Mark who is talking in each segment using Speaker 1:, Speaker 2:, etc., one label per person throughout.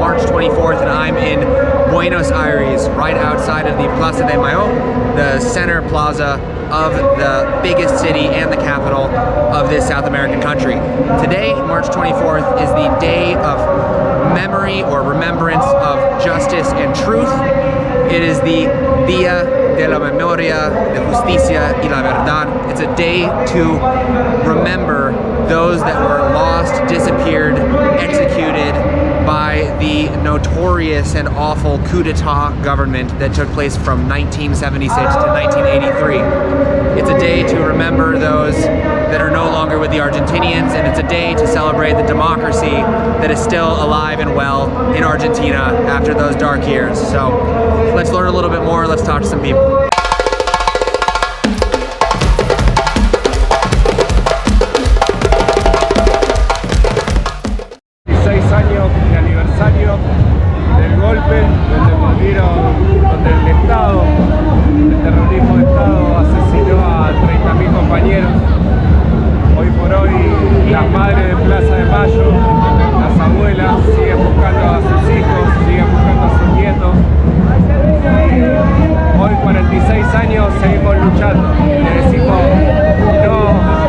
Speaker 1: March 24th, and I'm in Buenos Aires, right outside of the Plaza de Mayo, the center plaza of the biggest city and the capital of this South American country. Today, March 24th, is the day of memory or remembrance of justice and truth. It is the Día de la Memoria, de Justicia y la Verdad. It's a day to remember those that were lost, disappeared, executed by the notorious and awful coup d'etat government that took place from 1976 to 1983. It's a day to remember those that are no longer with the Argentinians, and it's a day to celebrate the democracy that is still alive and well in Argentina after those dark years. So let's learn a little bit more, let's talk to some people.
Speaker 2: Del golpe, donde el Estado, el terrorismo de Estado asesinó a 30.000 compañeros. Hoy por hoy, las madres de Plaza de Mayo, las abuelas, siguen buscando a sus hijos, siguen buscando a sus nietos. Y hoy, 46 años, seguimos luchando. Le decimos no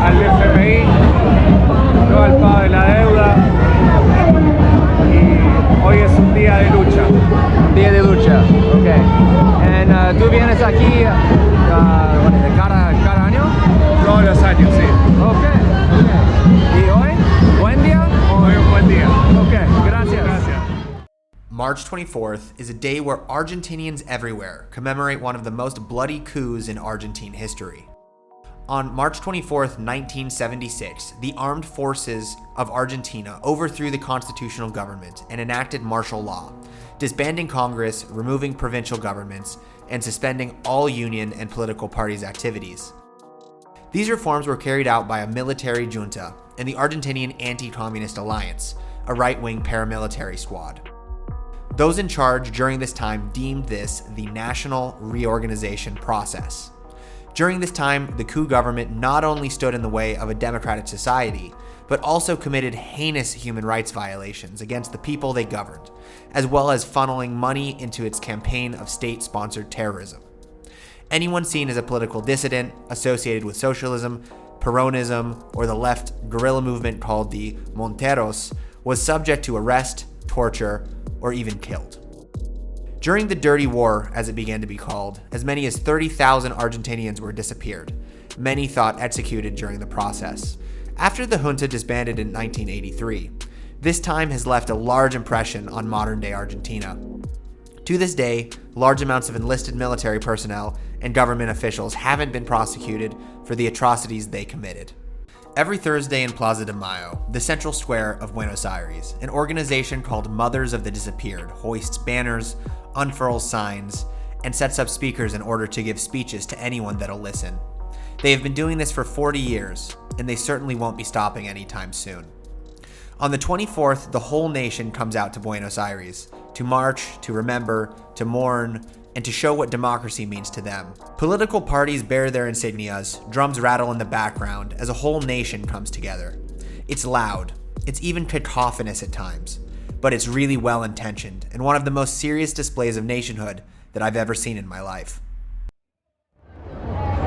Speaker 2: al FMI, no al pago de la deuda. Hoy es un día de lucha.
Speaker 1: Día de lucha, ok. And ¿tú vienes aquí cada año?
Speaker 2: Todos los años, sí.
Speaker 1: Okay. ¿Y hoy? ¿Buen día?
Speaker 2: Hoy un buen día.
Speaker 1: Okay, gracias.
Speaker 2: Gracias.
Speaker 3: March 24th is a day where Argentinians everywhere commemorate one of the most bloody coups in Argentine history. On March 24th, 1976, the armed forces of Argentina overthrew the constitutional government and enacted martial law, disbanding Congress, removing provincial governments, and suspending all union and political parties' activities. These reforms were carried out by a military junta and the Argentinian Anti-Communist Alliance, a right-wing paramilitary squad. Those in charge during this time deemed this the national reorganization process. During this time, the coup government not only stood in the way of a democratic society, but also committed heinous human rights violations against the people they governed, as well as funneling money into its campaign of state-sponsored terrorism. Anyone seen as a political dissident associated with socialism, Peronism, or the left guerrilla movement called the Monteros was subject to arrest, torture, or even killed. During the Dirty War, as it began to be called, as many as 30,000 Argentinians were disappeared, many thought executed during the process. After the junta disbanded in 1983, this time has left a large impression on modern-day Argentina. To this day, large amounts of enlisted military personnel and government officials haven't been prosecuted for the atrocities they committed. Every Thursday in Plaza de Mayo, the central square of Buenos Aires, an organization called Mothers of the Disappeared hoists banners, unfurls signs, and sets up speakers in order to give speeches to anyone that'll listen. They have been doing this for 40 years, and they certainly won't be stopping anytime soon. On the 24th, the whole nation comes out to Buenos Aires to march, to remember, to mourn, and to show what democracy means to them. Political parties bear their insignias, drums rattle in the background as a whole nation comes together. It's loud, it's even cacophonous at times, but it's really well-intentioned and one of the most serious displays of nationhood that I've ever seen in my life.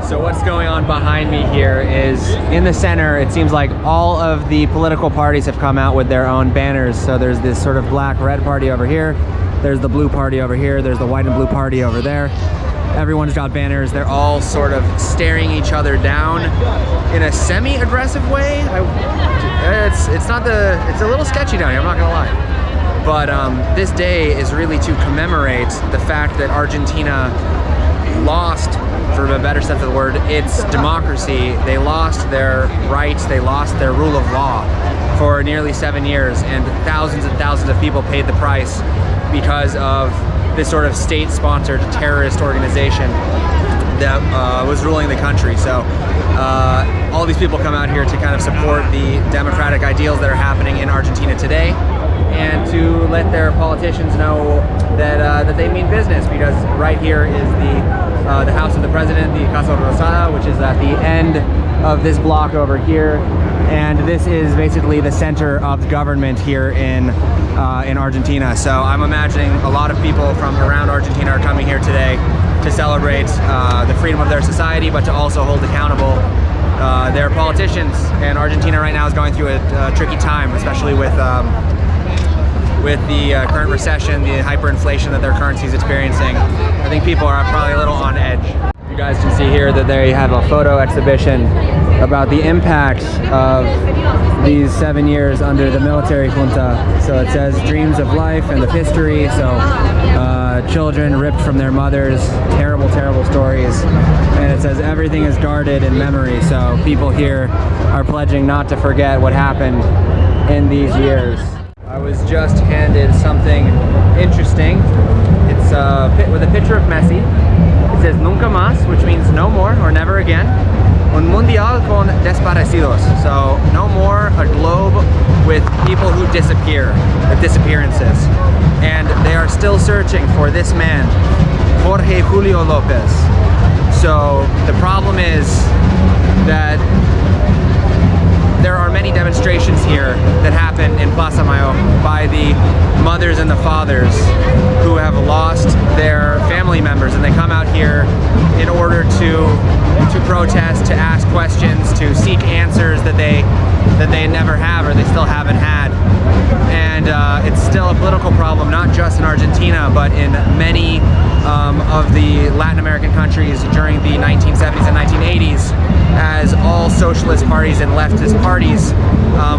Speaker 1: So what's going on behind me here is, in the center, it seems like all of the political parties have come out with their own banners. So there's this sort of black-red party over here, there's the blue party over here, there's the white and blue party over there. Everyone's got banners. They're all sort of staring each other down in a semi-aggressive way. It's a little sketchy down here, I'm not gonna lie. But this day is really to commemorate the fact that Argentina lost, for a better sense of the word, its democracy. They lost their rights, they lost their rule of law for nearly 7 years, and thousands of people paid the price because of this sort of state-sponsored terrorist organization that was ruling the country. So all these people come out here to kind of support the democratic ideals that are happening in Argentina today, and to let their politicians know that they mean business, because right here is the House of the President, the Casa Rosada, which is at the end of this block over here, and this is basically the center of government here in Argentina. So I'm imagining a lot of people from around Argentina are coming here today to celebrate the freedom of their society, but to also hold accountable their politicians. And Argentina right now is going through a tricky time, especially with the current recession, the hyperinflation that their currency is experiencing. I think people are probably a little on edge. You guys can see here that they have a photo exhibition about the impacts of these 7 years under the military junta. So it says dreams of life and of history. So children ripped from their mothers, terrible, terrible stories. And it says everything is guarded in memory. So people here are pledging not to forget what happened in these years. I was just handed something interesting. It's with a picture of Messi. It says nunca más, which means no more or never again. Un mundial con desaparecidos. So no more a globe with people who disappear, with disappearances. And they are still searching for this man, Jorge Julio Lopez. So the problem is that there are many demonstrations here that happen in Plaza de Mayo by the mothers and the fathers who have lost their family members, and they come out here in order to protest, to ask questions, to seek answers that they never have or they still haven't had. And it's still a political problem, not just in Argentina, but in many of the Latin American countries during the 1970s and 1980s, as all socialist parties and leftist parties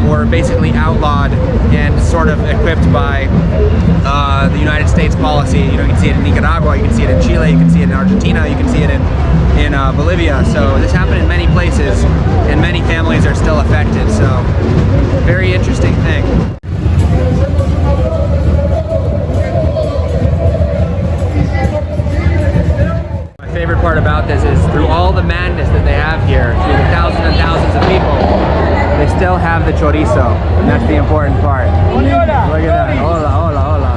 Speaker 1: were basically outlawed and sort of equipped by the United States policy. You know, you can see it in Nicaragua, you can see it in Chile, you can see it in Argentina, you can see it in Bolivia. So this happened in many places, and many families are still affected. So very interesting thing. My favorite part about this is through all the madness that they have here, through the thousands and thousands of people, they still have the chorizo, and that's the important part. Look at that. Hola, hola, hola.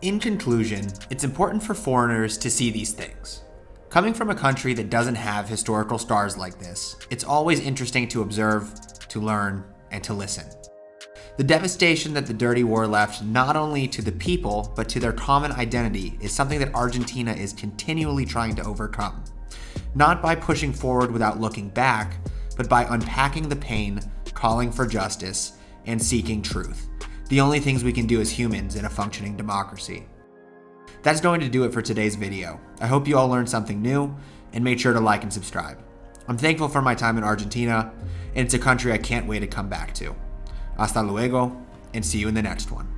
Speaker 3: In conclusion, it's important for foreigners to see these things. Coming from a country that doesn't have historical stars like this, it's always interesting to observe, to learn, and to listen. The devastation that the dirty war left not only to the people, but to their common identity is something that Argentina is continually trying to overcome. Not by pushing forward without looking back, but by unpacking the pain, calling for justice, and seeking truth. The only things we can do as humans in a functioning democracy. That's going to do it for today's video. I hope you all learned something new, and made sure to like and subscribe. I'm thankful for my time in Argentina, and it's a country I can't wait to come back to. Hasta luego, and see you in the next one.